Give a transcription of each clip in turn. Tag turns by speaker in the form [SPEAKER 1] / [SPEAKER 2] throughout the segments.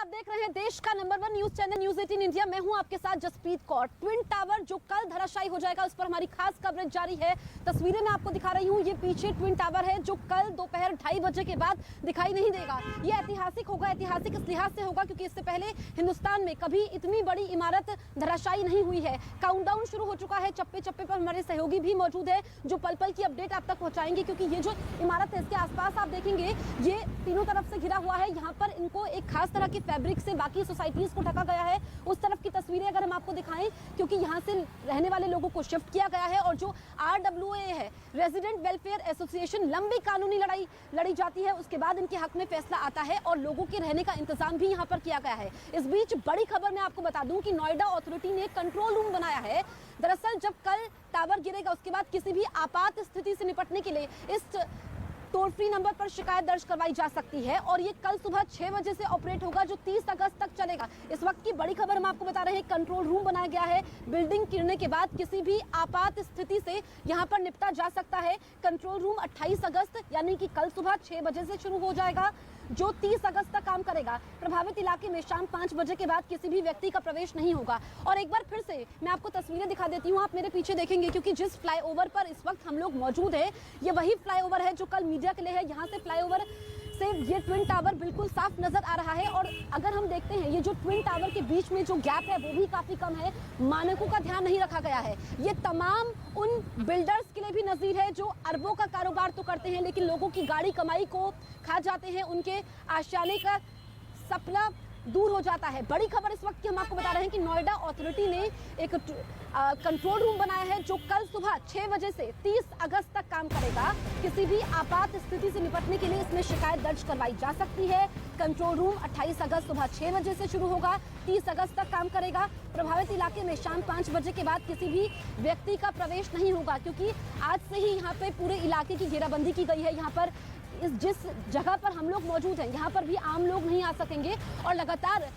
[SPEAKER 1] आप देख रहे हैं देश का number 1 news channel news 18 India. मैं हूं आपके साथ जसप्रीत कौर। ट्विन टावर जो कल धराशायी हो जाएगा, उस पर हमारी खास कवरेज जारी है। तस्वीरें मैं आपको दिखा रही हूं। ये पीछे ट्विन टावर है जो कल दोपहर 2:30 बजे के बाद दिखाई नहीं देगा। ये ऐतिहासिक होगा। ऐतिहासिक इस लिहाज से होगा क्योंकि इससे पहले हिंदुस्तान में कभी इतनी बड़ी इमारत धराशायी नहीं हुई है। काउंटडाउन शुरू हो चुका है। चप्पे चप्पे पर हमारे सहयोगी भी मौजूद है जो पल पल की अपडेट आप तक पहुंचाएंगे, क्योंकि ये जो इमारत है इसके आसपास आप देखेंगे ये तीनों तरफ से घिरा हुआ है। यहाँ पर इनको एक खास तरह की फैब्रिक से बाकी सोसाइटीज को ढका गया है। उस तरफ की तस्वीरें अगर हम आपको दिखाएं, क्योंकि यहाँ से रहने वाले लोगों को शिफ्ट किया गया है और जो RWA है, रेजिडेंट वेलफेयर एसोसिएशन, लंबी कानूनी लड़ाई लड़ी जाती है, उसके बाद इनके हक में फैसला आता है और लोगों के रहने का इंतजाम भी यहाँ पर किया गया है। इस बीच बड़ी खबर मैं आपको बता दूं कि नोएडा अथॉरिटी ने कंट्रोल रूम बनाया है। दरअसल जब कल टावर गिरेगा उसके बाद किसी भी आपात स्थिति से निपटने के लिए इस टोल फ्री नंबर पर शिकायत दर्ज करवाई जा सकती है और ये कल सुबह 6 बजे से ऑपरेट होगा जो 30 अगस्त तक चलेगा। इस वक्त की बड़ी खबर हम आपको बता रहे हैं, कंट्रोल रूम बनाया गया है। बिल्डिंग गिरने के बाद किसी भी आपात स्थिति से यहाँ पर निपटा जा सकता है। कंट्रोल रूम 28 अगस्त यानी कि कल सुबह 6 बजे से शुरू हो जाएगा जो 30 अगस्त तक काम करेगा। प्रभावित इलाके में शाम 5 बजे के बाद किसी भी व्यक्ति का प्रवेश नहीं होगा। और एक बार फिर से मैं आपको तस्वीरें दिखा देती हूँ, आप मेरे पीछे देखेंगे, क्योंकि जिस फ्लाईओवर पर इस वक्त हम लोग मौजूद है ये वही फ्लाईओवर है जो कल मीडिया के लिए है। यहाँ से फ्लाईओवर से ये ट्विन टावर बिल्कुल साफ नजर आ रहा है। और अगर हम देखते हैं ये जो ट्विन टावर के बीच में जो गैप है वो भी काफी कम है। मानकों का ध्यान नहीं रखा गया है। ये तमाम उन बिल्डर्स के लिए भी नजीर है जो अरबों का कारोबार तो करते हैं लेकिन लोगों की गाड़ी कमाई को खा जाते हैं। उनके आशियाने का सपना दूर हो जाता है। बड़ी खबर इस वक्त की हम आपको बता रहे हैं कि नोएडा अथॉरिटी ने एक कंट्रोल रूम बनाया है जो कल सुबह 6 बजे से 30 अगस्त तक काम करेगा। किसी भी आपात स्थिति से निपटने के लिए इसमें शिकायत दर्ज करवाई जा सकती है। कंट्रोल रूम 28 अगस्त सुबह 6 बजे से शुरू होगा, 30 अगस्त तक काम करेगा। प्रभावित इलाके में शाम 5 बजे के बाद किसी भी व्यक्ति का प्रवेश नहीं होगा, क्योंकि आज से ही यहाँ पे पूरे इलाके की घेराबंदी की गई है। यहाँ पर जिस जगह पर हम लोग मौजूद हैं यहाँ पर भी आम लोग नहीं आ सकेंगे। और लगातार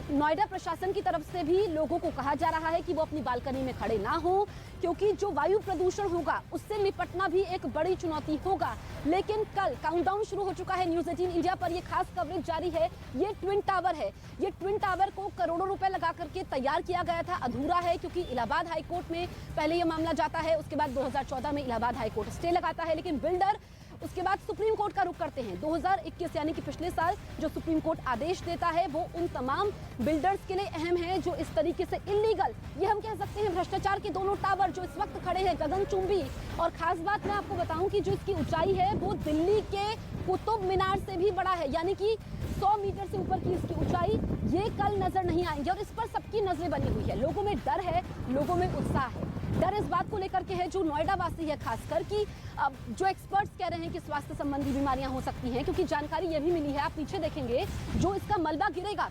[SPEAKER 1] नोएडा प्रशासन की तरफ से भी लोगों को कहा जा रहा है कि वो अपनी बालकनी में खड़े ना हो, क्योंकि जो वायु प्रदूषण होगा उससे निपटना भी एक बड़ी चुनौती होगा। लेकिन कल काउंटडाउन शुरू हो चुका है। न्यूज 18 इंडिया पर ये खास कवरेज जारी है। ये ट्विन टावर है। ये ट्विन टावर को करोड़ों रुपए लगा करके तैयार किया गया था, अधूरा है क्योंकि इलाहाबाद हाईकोर्ट में पहले ये मामला जाता है। उसके बाद 2014 में इलाहाबाद हाईकोर्ट स्टे लगाता है, लेकिन बिल्डर उसके बाद सुप्रीम कोर्ट का रुख करते हैं। 2021 यानी कि पिछले साल जो सुप्रीम कोर्ट आदेश देता है वो उन तमाम बिल्डर्स के लिए अहम है जो इस तरीके से इलीगल, ये हम कह सकते हैं भ्रष्टाचार के दोनों टावर जो इस वक्त खड़े हैं गगनचुंबी। और खास बात मैं आपको बताऊं कि जो इसकी ऊंचाई है वो दिल्ली के कुतुब मीनार से भी बड़ा है, यानी कि 100 मीटर से ऊपर की इसकी ऊंचाई। ये कल नजर नहीं आएंगे और इस पर सबकी नजरें बनी हुई है। लोगों में डर है, लोगों में उत्साह है। डर इस बात को लेकर के है जो नोएडा वासी है खासकर, कि अब जो एक्सपर्ट्स कह रहे हैं कि स्वास्थ्य संबंधी बीमारियां हो सकती हैं, क्योंकि जानकारी ये भी मिली है, आप पीछे देखेंगे, जो इसका मलबा गिरेगा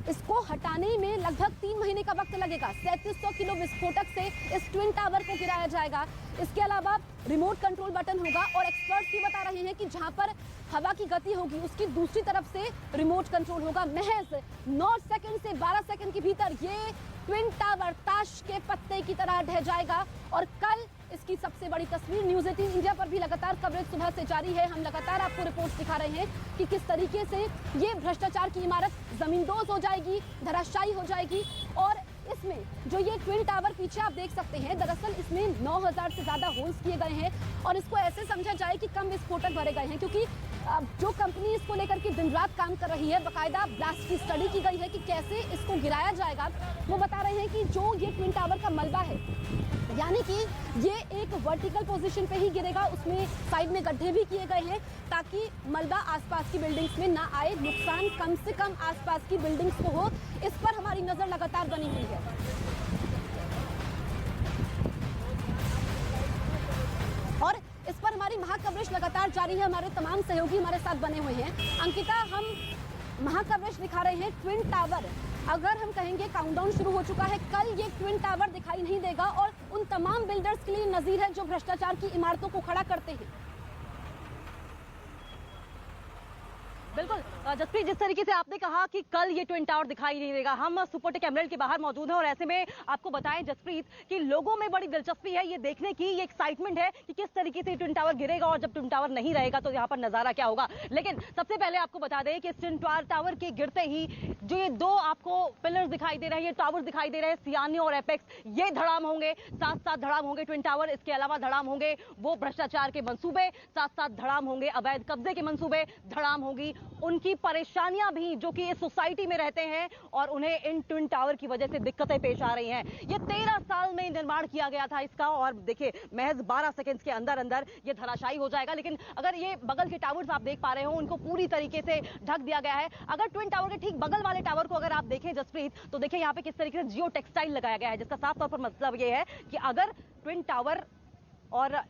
[SPEAKER 1] इसको हटाने में लगभग 3 महीने का वक्त लगेगा। 3700 किलो विस्फोटक से इस ट्विन टावर को गिराया जाएगा। इसके अलावा रिमोट कंट्रोल बटन होगा और एक्सपर्ट्स भी बता रहे हैं कि जहां पर हवा की गति होगी उसकी दूसरी तरफ से रिमोट कंट्रोल होगा। महज 9 सेकंड से 12 सेकंड के भीतर ये ट्विन टावर ताश के पत्ते की तरह ढह जाएगा। और कल इसकी सबसे बड़ी तस्वीर न्यूज 18 इंडिया पर भी लगातार कवरेज सुबह से जारी है। हम लगातार आपको रिपोर्ट्स दिखा रहे हैं कि किस तरीके से ये भ्रष्टाचार की इमारत जमींदोज हो जाएगी, धराशायी हो जाएगी। और इसमें जो ये ट्विन टावर पीछे आप देख सकते हैं, दरअसल इसमें 9000 से ज्यादा होल्स किए गए हैं और इसको ऐसे समझा जाए कि कम विस्फोटक भरे गए हैं, क्योंकि जो कंपनी इसको लेकर के दिन रात काम कर रही है, बकायदा ब्लास्ट की स्टडी की गई है कि कैसे इसको गिराया जाएगा। वो बता रहे हैं कि जो ये ट्विन टावर का मलबा है, यानी कि ये एक वर्टिकल पोजीशन पे ही गिरेगा, उसमें साइड में गड्ढे भी किए गए हैं ताकि मलबा आसपास की बिल्डिंग्स में ना आए, नुकसान कम से कम आसपास की बिल्डिंग्स को हो। इस पर हमारी नजर लगातार बनी हुई है। और इस पर हमारी महाकवरेज लगातार जारी है। हमारे तमाम सहयोगी हमारे साथ बने हुए हैं। अंकिता, हम महाकवरेज दिखा रहे हैं। ट्विन टावर, अगर हम कहेंगे काउंटडाउन शुरू हो चुका है, कल ये ट्विन टावर दिखाई नहीं देगा और उन तमाम बिल्डर्स के लिए नजीर है जो भ्रष्टाचार की इमारतों को खड़ा करते हैं।
[SPEAKER 2] बिल्कुल जसप्रीत, जिस तरीके से आपने कहा कि कल ये ट्विन टावर दिखाई नहीं देगा, हम सुपरटेक एमराल्ड के बाहर मौजूद हैं और ऐसे में आपको बताएं जसप्रीत कि लोगों में बड़ी दिलचस्पी है ये देखने की, ये एक्साइटमेंट है कि किस तरीके से ट्विन टावर गिरेगा और जब ट्विन टावर नहीं रहेगा तो यहाँ पर नजारा क्या होगा। लेकिन सबसे पहले आपको बता दें कि ट्विन टावर के गिरते ही जो ये दो आपको पिलर्स दिखाई दे रहे हैं, ये टावर्स दिखाई दे रहे हैं, सियानियो और एपेक्स, ये धड़ाम होंगे, साथ साथ धड़ाम होंगे ट्विन टावर। इसके अलावा धड़ाम होंगे वो भ्रष्टाचार के मंसूबे, साथ साथ धड़ाम होंगे अवैध कब्जे के मंसूबे, धड़ाम होगी उनकी परेशानियां भी जो कि इस सोसाइटी में रहते हैं और उन्हें इन ट्विन टावर की वजह से दिक्कतें पेश आ रही हैं। ये 13 साल में निर्माण किया गया था इसका और देखिए महज 12 सेकंड्स के अंदर अंदर ये धराशायी हो जाएगा। लेकिन अगर ये बगल के टावर्स आप देख पा रहे हो उनको पूरी तरीके से ढक दिया गया है। अगर ट्विन टावर के ठीक बगल वाले टावर को अगर आप देखें जसप्रीत, तो देखिए यहाँ पे किस तरीके से जियो टेक्सटाइल लगाया गया है, जिसका साफ तौर पर मतलब ये है कि अगर ट्विन टावर और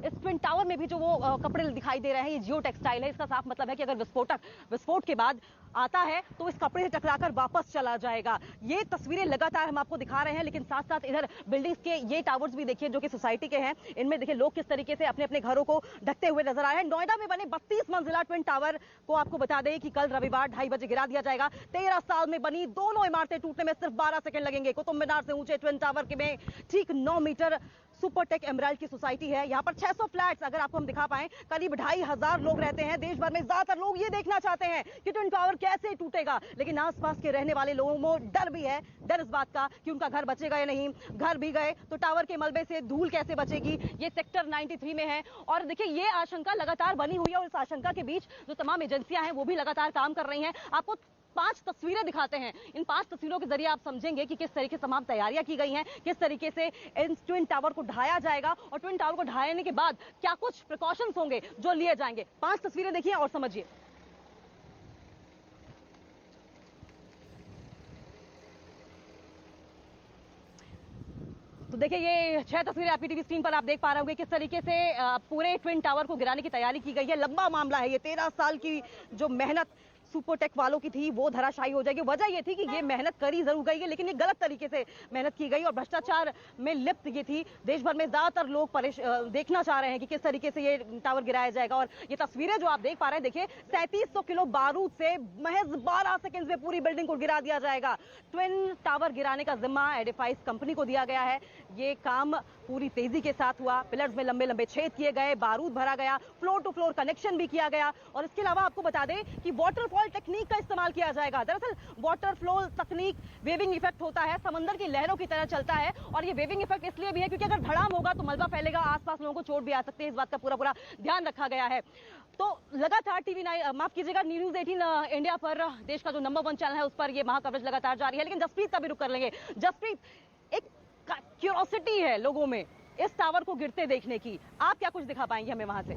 [SPEAKER 2] इस ट्विन टावर में भी जो वो कपड़े दिखाई दे रहे हैं ये जियो टेक्सटाइल है, इसका साफ मतलब है कि अगर विस्फोट के बाद आता है तो इस कपड़े से टकराकर वापस चला जाएगा। ये तस्वीरें लगातार हम आपको दिखा रहे हैं, लेकिन साथ साथ इधर बिल्डिंग्स के ये टावर्स भी देखिए जो कि सोसाइटी के हैं, इनमें देखिए लोग किस तरीके से अपने अपने घरों को ढकते हुए नजर आ रहे हैं। नोएडा में बने 32 मंजिला ट्विन टावर को आपको बता दें कि कल रविवार 2:30 बजे गिरा दिया जाएगा। 13 साल में बनी दोनों इमारतें टूटने में सिर्फ 12 सेकंड लगेंगे। कुतुब मीनार से ऊंचे ट्विन टावर के में ठीक 9 मीटर सुपरटेक एमराल्ड की सोसाइटी है। यहाँ पर 600 फ्लैट्स अगर आपको हम दिखा पाएं, करीब 2,500 लोग रहते हैं। देश भर में ज्यादातर लोग ये देखना चाहते हैं कि ट्विन टावर कैसे टूटेगा, लेकिन आसपास के रहने वाले लोगों में डर भी है, डर इस बात का कि उनका घर बचेगा या नहीं। घर भी गए तो टावर के मलबे से धूल कैसे बचेगी। ये सेक्टर 93 में है और देखिए ये आशंका लगातार बनी हुई है और इस आशंका के बीच जो तमाम एजेंसियां हैं वो भी लगातार काम कर रही हैं। आपको 5 तस्वीरें दिखाते हैं। इन 5 तस्वीरों के जरिए आप समझेंगे कि किस तरीके से तमाम तैयारियां की गई हैं, किस तरीके से इन ट्विन टावर को ढाया जाएगा और ट्विन टावर को ढाने के बाद क्या कुछ प्रिकॉशंस होंगे जो लिए जाएंगे। 5 तस्वीरें देखिए और समझिए। तो देखिए ये 6 तस्वीरें आपकी टीवी स्क्रीन पर आप देख पा रहे होंगे किस तरीके से पूरे ट्विन टावर को गिराने की तैयारी की गई है। लंबा मामला है ये, 13 साल की जो मेहनत सुपरटेक वालों की थी वो धराशायी हो जाएगी। वजह ये थी कि ये मेहनत करी जरूर गई है लेकिन ये गलत तरीके से मेहनत की गई और भ्रष्टाचार में लिप्त ये थी। देश भर में ज्यादातर लोग देखना चाह रहे हैं कि किस तरीके से ये टावर गिराया जाएगा और ये तस्वीरें जो आप देख पा रहे हैं देखिए 3700 किलो बारूद से महज 12 सेकंड में पूरी बिल्डिंग को गिरा दिया जाएगा। ट्विन टावर गिराने का जिम्मा एडिफाइस कंपनी को दिया गया है। ये काम पूरी तेजी के साथ हुआ, पिलर्स में लंबे लंबे छेद किए गए, बारूद भरा गया, फ्लोर टू फ्लोर कनेक्शन भी किया गया और इसके अलावा आपको बता दें कि वाटरफॉल टेक्निक का इस्तेमाल किया जाएगा। दरअसल वाटर फ्लो तकनीक वेविंग इफेक्ट होता है, समंदर की लहरों की तरह चलता है और ये वेविंग इफेक्ट इसलिए भी है क्योंकि अगर धड़ाम होगा तो मलबा फैलेगा, आसपास लोगों को चोट भी आ सकती है। इस बात का पूरा ध्यान रखा गया है। तो लगातार माफ कीजिएगा न्यूज़ 18 इंडिया पर, देश का जो नंबर 1 चैनल है उस पर ये महा कवरेज लगातार जारी है। लेकिन जसप्रीत का भी रुक कर लेंगे। जसप्रीत, एक क्यूरोसिटी है लोगों में इस टावर को गिरते देखने की, आप क्या कुछ दिखा पाएंगे हमें वहां से?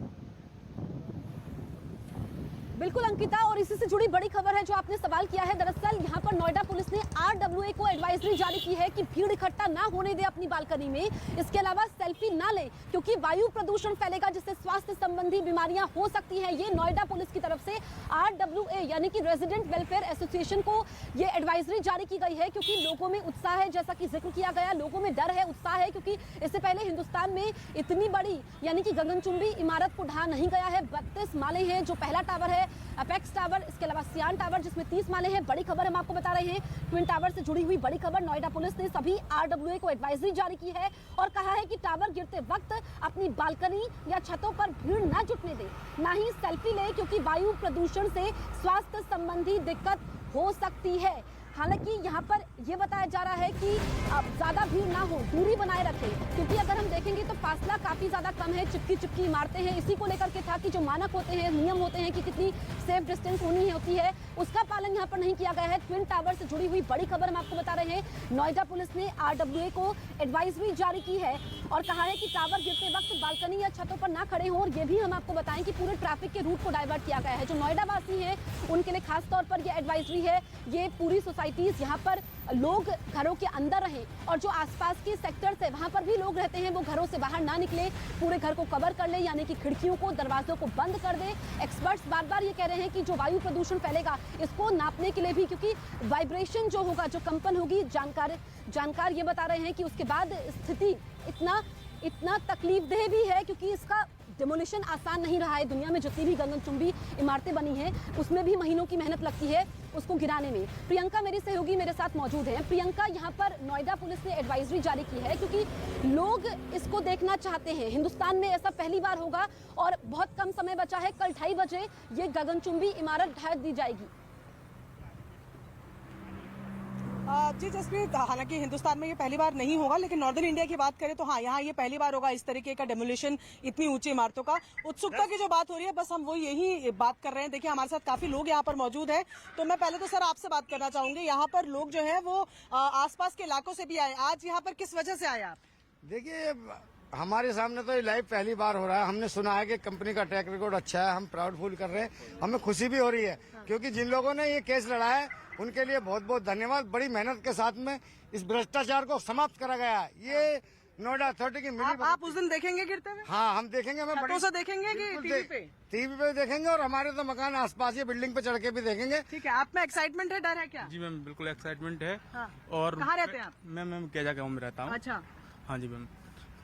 [SPEAKER 1] बिल्कुल अंकिता, और इसी से जुड़ी बड़ी खबर है जो आपने सवाल किया है। दरअसल यहाँ पर नोएडा पुलिस ने RWA को एडवाइजरी जारी की है कि भीड़ इकट्ठा ना होने दे अपनी बालकनी में। इसके अलावा सेल्फी ना ले क्योंकि वायु प्रदूषण फैलेगा जिससे स्वास्थ्य संबंधी बीमारियां हो सकती हैं। ये नोएडा पुलिस की तरफ से RWA यानी कि रेजिडेंट वेलफेयर एसोसिएशन को ये एडवाइजरी जारी की गई है क्योंकि लोगों में उत्साह है, जैसा कि जिक्र किया गया, लोगों में डर है, उत्साह है क्योंकि इससे पहले हिंदुस्तान में इतनी बड़ी यानी कि गगनचुंबी इमारत को ढहा नहीं गया है। 32 माले हैं जो पहला टावर है अपेक्स टावर, इसके अलावा सियान टावर जिसमें 30 माले हैं। बड़ी खबर हम आपको बता रहे हैं, ट्विन टावर से जुड़ी हुई बड़ी खबर। नोएडा पुलिस ने सभी RWA को एडवाइजरी जारी की है और कहा है कि टावर गिरते वक्त अपनी बालकनी या छतों पर भीड़ न जुटने दे, ना ही सेल्फी ले क्योंकि वायु प्रदूषण से स्वास्थ्य संबंधी दिक्कत हो सकती है। हालांकि यहाँ पर यह बताया जा रहा है कि ज्यादा भीड़ ना हो, दूरी बनाए रखें क्योंकि अगर हम देखेंगे तो फासला काफी ज्यादा कम है, चिपकी इमारतें हैं। इसी को लेकर के था कि जो मानक होते हैं, नियम होते हैं कि कितनी सेफ डिस्टेंस होनी होती है, उसका पालन यहाँ पर नहीं किया गया है। ट्विन टावर से जुड़ी हुई बड़ी खबर हम आपको बता रहे हैं। नोएडा पुलिस ने RWA को एडवाइजरी जारी की है और कहा है कि टावर गिरते वक्त बालकनी या छतों पर ना खड़े हों। और ये भी हम आपको बताएं कि पूरे ट्रैफिक के रूट को डाइवर्ट किया गया है। जो नोएडा वासी हैं उनके लिए खास तौर पर यह एडवाइजरी है। ये पूरी सोसाइटीज यहाँ पर लोग घरों के अंदर रहें और जो आसपास के सेक्टर्स है वहां पर भी लोग रहते हैं वो घरों से बाहर ना निकले, पूरे घर को कवर कर ले यानी कि खिड़कियों को, दरवाजों को बंद कर दे। एक्सपर्ट्स बार बार ये कह रहे हैं कि जो वायु प्रदूषण फैलेगा इसको नापने के लिए भी, क्योंकि वाइब्रेशन जो होगा, जो कंपन होगी, जानकार ये बता रहे हैं कि उसके बाद स्थिति इतना तकलीफदेह भी है क्योंकि इसका डेमोलिशन आसान नहीं रहा है। दुनिया में जितनी भी गगनचुंबी इमारतें बनी हैं उसमें भी महीनों की मेहनत लगती है उसको गिराने में। प्रियंका मेरी सहयोगी मेरे साथ मौजूद हैं। प्रियंका, यहाँ पर नोएडा पुलिस ने एडवाइजरी जारी की है क्योंकि लोग इसको देखना चाहते हैं। हिंदुस्तान में ऐसा पहली बार होगा और बहुत कम समय बचा है। कल 2:30 बजे ये गगनचुंबी इमारत ढा दी जाएगी।
[SPEAKER 3] जी जसप्रीत, हालांकि हिंदुस्तान में ये पहली बार नहीं होगा, लेकिन नॉर्दर्न इंडिया की बात करें तो हाँ, यहाँ ये पहली बार होगा इस तरीके का डेमोलिशन इतनी ऊंची इमारतों का। उत्सुकता की जो बात हो रही है, बस हम वो यही बात कर रहे हैं। देखिए, हमारे साथ काफी लोग यहाँ पर मौजूद हैं, तो मैं पहले तो सर आपसे बात करना चाहूंगी। यहाँ पर लोग जो है वो आसपास के इलाकों से भी आए। आज यहाँ पर किस वजह से आए आप?
[SPEAKER 4] देखिए, हमारे सामने तो ये लाइव पहली बार हो रहा है। हमने सुना है कि कंपनी का ट्रैक रिकॉर्ड अच्छा है, हम प्राउड फील कर रहे हैं, हमें खुशी भी हो रही है क्योंकि जिन लोगों ने ये केस लड़ा है उनके लिए बहुत बहुत धन्यवाद। बड़ी मेहनत के साथ में इस भ्रष्टाचार को समाप्त करा गया है। ये नोएडा अथॉरिटी की मिली।
[SPEAKER 3] आप उस दिन देखेंगे गिरते हुए?
[SPEAKER 4] हाँ, हम देखेंगे। हमें
[SPEAKER 3] छतों से देखेंगे कि टीवी पे?
[SPEAKER 4] टीवी पे देखेंगे और हमारे तो मकान आसपास ही बिल्डिंग पे चढ़ के भी देखेंगे।
[SPEAKER 3] ठीक है, आप में एक्साइटमेंट है, डर है क्या?
[SPEAKER 5] जी मैम, बिल्कुल एक्साइटमेंट है।
[SPEAKER 3] हाँ।
[SPEAKER 5] और
[SPEAKER 3] कहाँ रहते हैं आप?
[SPEAKER 5] मैम केजा गाँव में रहता हूँ।
[SPEAKER 3] अच्छा,
[SPEAKER 5] हाँ जी मैम,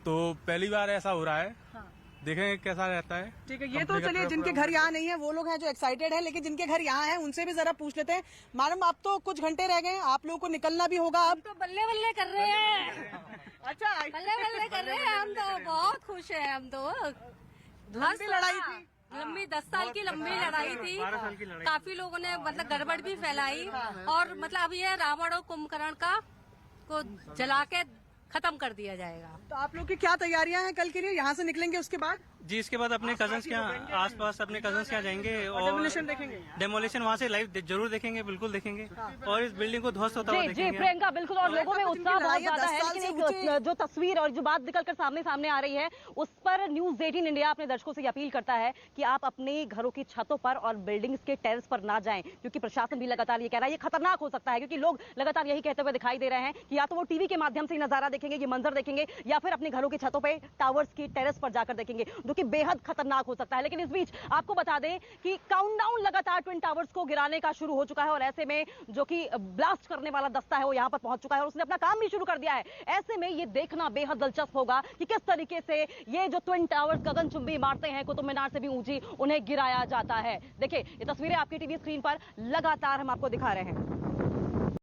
[SPEAKER 5] तो पहली बार ऐसा हो रहा है।
[SPEAKER 3] हाँ।
[SPEAKER 5] देखेंगे कैसा रहता है।
[SPEAKER 3] ठीक है, ये तो चलिए जिनके घर यहाँ नहीं है वो लोग हैं जो एक्साइटेड है, लेकिन जिनके घर यहाँ है उनसे भी जरा पूछ लेते हैं। मैडम, अब तो कुछ घंटे रह गए, आप लोगों को निकलना भी होगा अब।
[SPEAKER 6] तो बल्ले बल्ले कर रहे हैं।
[SPEAKER 3] अच्छा,
[SPEAKER 6] बल्ले बल्ले कर रहे हैं। हम तो बहुत खुश हैं। हम तो
[SPEAKER 3] लंबी लड़ाई थी।
[SPEAKER 6] लंबी 10 साल की लंबी लड़ाई थी। काफी लोगों ने मतलब गड़बड़ भी फैलाई और मतलब अब ये रावण और कुंभकर्ण का को जला के खत्म कर दिया जाएगा।
[SPEAKER 3] तो आप लोग की क्या तैयारियां हैं कल के लिए? यहाँ से निकलेंगे उसके बाद?
[SPEAKER 7] जी, इसके बाद अपने कजन्स के यहाँ आसपास अपने कजन्स के यहाँ जाएंगे और
[SPEAKER 3] डेमोलिशन देखेंगे।
[SPEAKER 7] डेमोलिशन वहाँ से लाइव जरूर देखेंगे, बिल्कुल देखेंगे और इस बिल्डिंग को ध्वस्त होता हुआ
[SPEAKER 2] जी
[SPEAKER 7] देखेंगे।
[SPEAKER 2] प्रियंका, बिल्कुल। और लोगों में उत्साह बहुत ज्यादा है,
[SPEAKER 3] 10 साल
[SPEAKER 2] लेकिन
[SPEAKER 3] से
[SPEAKER 2] एक जो तस्वीर और जो बात निकलकर सामने आ रही है उस पर न्यूज 18 इंडिया अपने दर्शकों से अपील करता है कि आप अपने घरों की छतों पर और बिल्डिंग्स के टेरेस पर ना जाएं, क्योंकि प्रशासन भी लगातार ये कह रहा है ये खतरनाक हो सकता है, क्योंकि लोग लगातार यही कहते हुए दिखाई दे रहे हैं कि या तो वो टीवी के माध्यम से नजारा देखेंगे, ये मंजर देखेंगे, या फिर अपने घरों की छतों पे टावर्स की टेरेस पर जाकर देखेंगे, जो कि बेहद खतरनाक हो सकता है। लेकिन इस बीच आपको बता दें कि काउंटडाउन लगातार ट्विन टावर्स को गिराने का शुरू हो चुका है और ऐसे में जो कि ब्लास्ट करने वाला दस्ता है वो यहां पर पहुंच चुका है और उसने अपना काम भी शुरू कर दिया है। ऐसे में ये देखना बेहद दिलचस्प होगा कि किस तरीके से ये जो ट्विन टावर्स गगनचुंबी इमारतें हैं, कुतुब मीनार से भी ऊंची, उन्हें गिराया जाता है। देखिए, ये तस्वीरें आपकी टीवी स्क्रीन पर लगातार हम आपको दिखा रहे हैं।